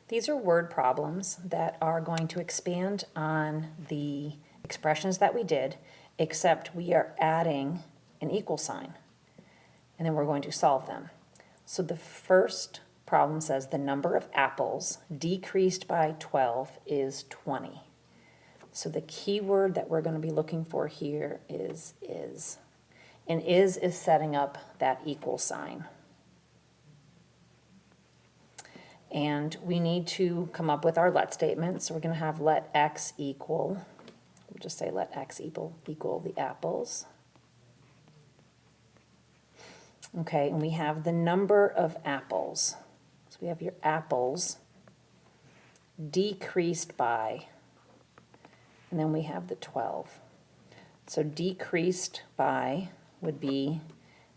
These are word problems that are going to expand on the expressions that we did, except we are adding an equal sign, and then we're going to solve them. So the first problem says the number of apples decreased by 12 is 20. So the key word that we're going to be looking for here is. And is setting up that equal sign. And we need to come up with our let statement. So we're going to have let x equal, we'll just say let x equal the apples. Okay, and we have the number of apples. So we have your apples decreased by, and then we have the 12. So decreased by would be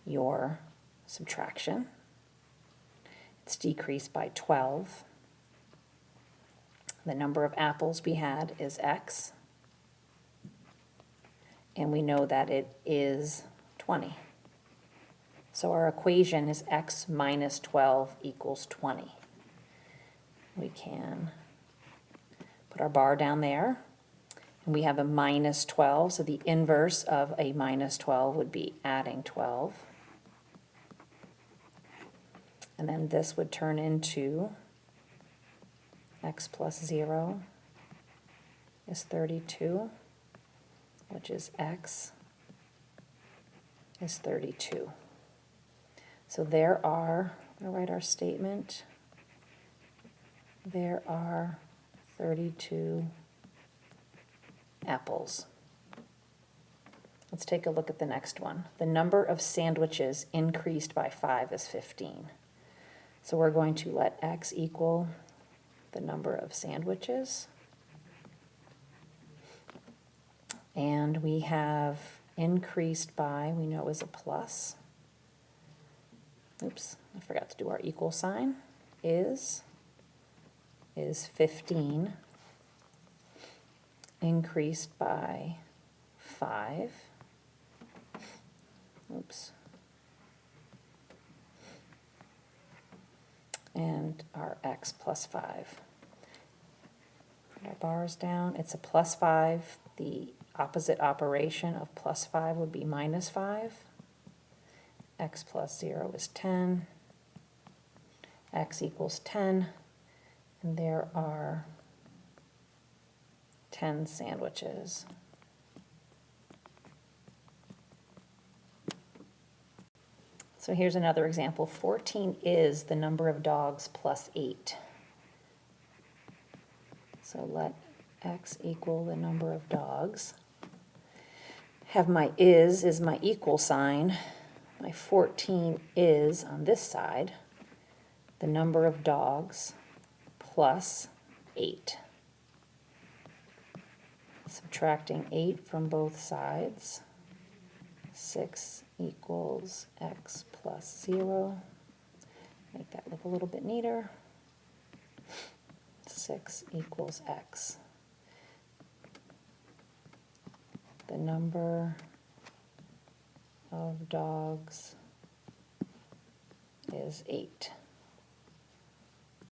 your subtraction. It's decreased by 12. The number of apples we had is x, and we know that it is 20. So our equation is x minus 12 equals 20. We can put our bar down there, and we have a minus 12, so the inverse of a minus 12 would be adding 12. And then this would turn into x plus 0 is 32, which is x is 32. So there are, I'm going to write our statement, there are 32 apples. Let's take a look at the next one. The number of sandwiches increased by 5 is 15. So we're going to let x equal the number of sandwiches. And we have increased by, we know is a plus. Oops, I forgot to do our equal sign. Is 15. Increased by 5. Oops. And our x plus 5. Put our bars down. It's a plus 5. The opposite operation of plus 5 would be minus 5. X plus 0 is 10. X equals 10. And there are 10 sandwiches. So here's another example. 14 is the number of dogs plus 8. So let x equal the number of dogs. Have my is my equal sign. My 14 is on this side the number of dogs plus 8. Subtracting 8 from both sides. 6 equals x plus 0. Make that look a little bit neater. 6 equals x. The number of dogs is 8.